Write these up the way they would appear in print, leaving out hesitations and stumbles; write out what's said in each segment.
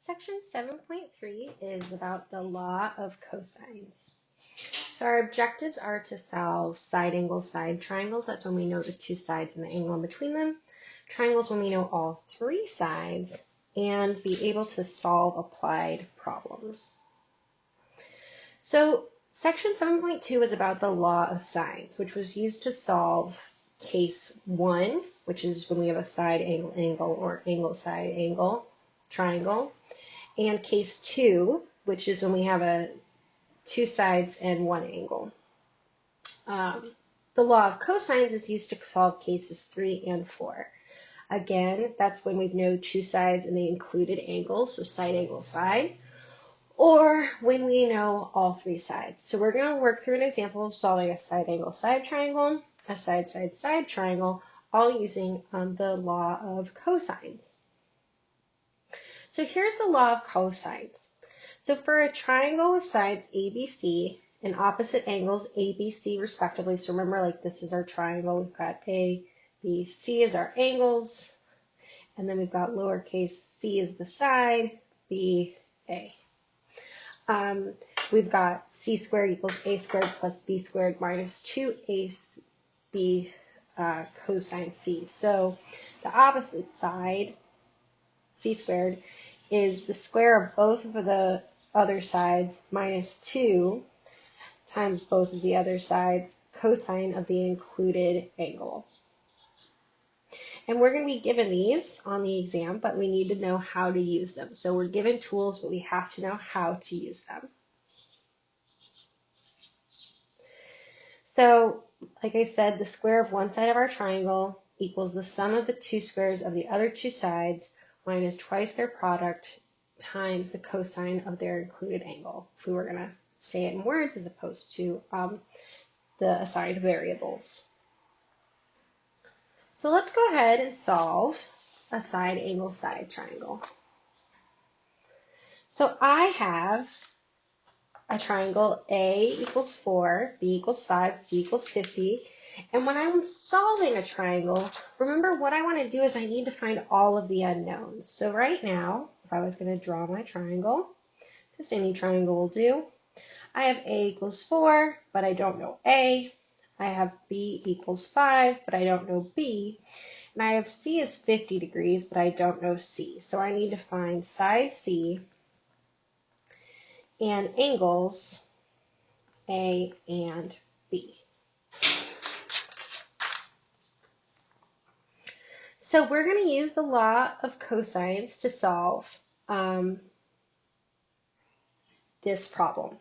Section 7.3 is about the law of cosines. So our objectives are to solve side angle side triangles. That's when we know the two sides and the angle in between them. Triangles when we know all three sides, and be able to solve applied problems. So section 7.2 is about the law of sines, which was used to solve case 1, which is when we have a side angle angle or angle side angle triangle, and case 2, which is when we have two sides and one angle. The law of cosines is used to solve cases 3 and 4. Again, that's when we know two sides and the included angles, so side angle side, or when we know all three sides. So we're going to work through an example of solving a side angle side triangle, a side side side triangle, all using the law of cosines. So here's the law of cosines. So for a triangle with sides ABC and opposite angles ABC respectively, so remember, like, this is our triangle, we've got A, B, C is our angles, and then we've got lowercase c is the side, B, A. We've got c squared equals a squared plus b squared minus 2ab cosine c. So the opposite side, c squared, is the square of both of the other sides minus 2 times both of the other sides cosine of the included angle. And we're going to be given these on the exam, but we need to know how to use them. So we're given tools, but we have to know how to use them. So, like I said, the square of one side of our triangle equals the sum of the two squares of the other two sides minus twice their product times the cosine of their included angle, if we were going to say it in words as opposed to the assigned variables. So let's go ahead and solve a side angle side triangle. So I have a triangle A equals 4, B equals 5, C equals 50. And when I'm solving a triangle, remember what I want to do is I need to find all of the unknowns. So right now, if I was going to draw my triangle, just any triangle will do, I have A equals 4, but I don't know A. I have B equals 5, but I don't know B. And I have C is 50 degrees, but I don't know C. So I need to find side C and angles A and B. So we're going to use the law of cosines to solve this problem.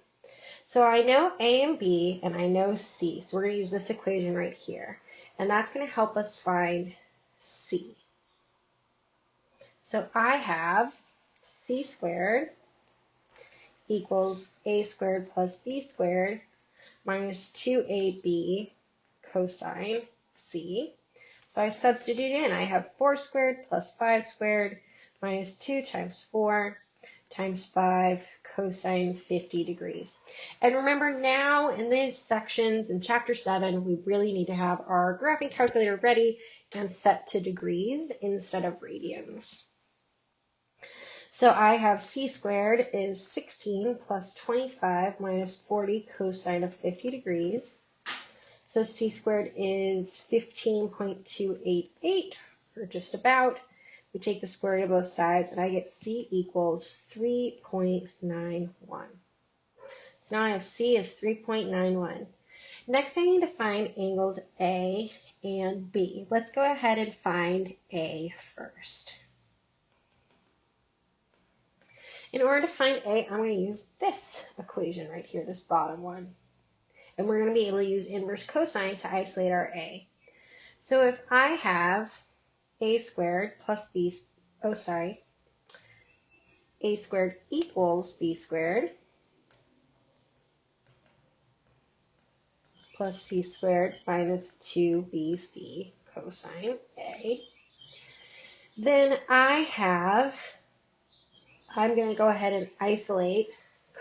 So I know A and B, and I know C. So we're going to use this equation right here. And that's going to help us find C. So I have C squared equals A squared plus B squared minus 2AB cosine C. So I substitute in. I have 4 squared plus 5 squared minus 2 times 4 times 5 cosine 50 degrees. And remember, now in these sections in chapter 7, we really need to have our graphing calculator ready and set to degrees instead of radians. So I have C squared is 16 plus 25 minus 40 cosine of 50 degrees. So C squared is 15.288, or just about. We take the square root of both sides, and I get C equals 3.91. So now I have C is 3.91. Next, I need to find angles A and B. Let's go ahead and find A first. In order to find A, I'm going to use this equation right here, this bottom one. And we're going to be able to use inverse cosine to isolate our A. So if I have A squared plus B, A squared equals B squared plus C squared minus 2BC cosine A, then I'm going to go ahead and isolate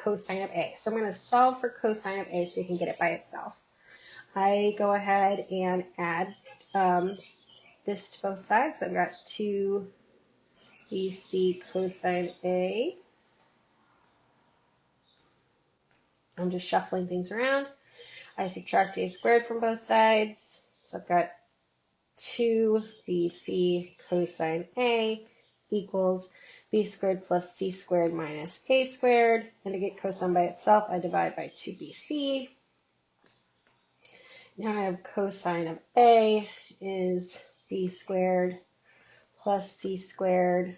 cosine of A. So I'm going to solve for cosine of A so you can get it by itself. I go ahead and add this to both sides. So I've got 2 BC cosine A. I'm just shuffling things around. I subtract a squared from both sides. So I've got 2BC cosine A equals B squared plus C squared minus A squared. And to get cosine by itself, I divide by 2BC. Now I have cosine of A is B squared plus C squared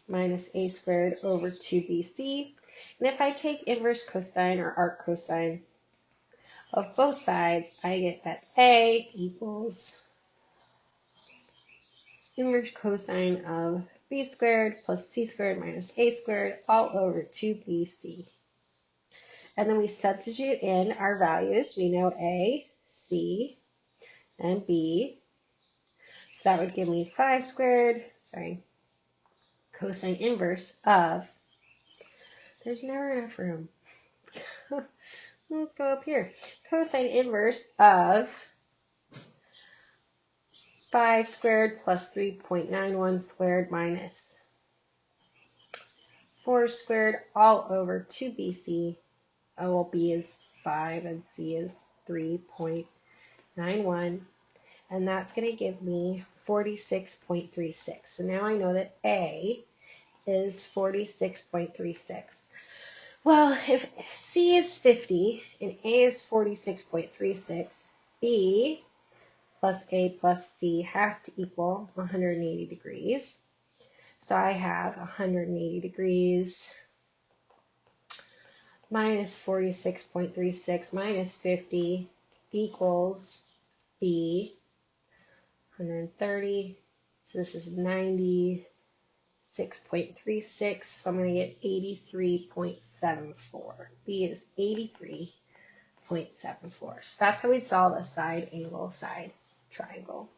minus A squared over 2BC. And if I take inverse cosine or arc cosine of both sides, I get that A equals inverse cosine of B squared plus C squared minus A squared all over 2BC. And then we substitute in our values. We know A, C, and B. So that would give me 5 squared, cosine inverse of, there's never enough room. Let's go up here. Cosine inverse of 5 squared plus 3.91 squared minus 4 squared all over 2BC. Oh, well, B is 5 and C is 3.91. And that's going to give me 46.36. So now I know that A is 46.36. Well, if C is 50 and A is 46.36, B plus A plus C has to equal 180 degrees. So I have 180 degrees minus 46.36 minus 50 equals B, 130. So this is 96.36. So I'm going to get 83.74. B is 83.74. So that's how we'd solve a side angle side triangle.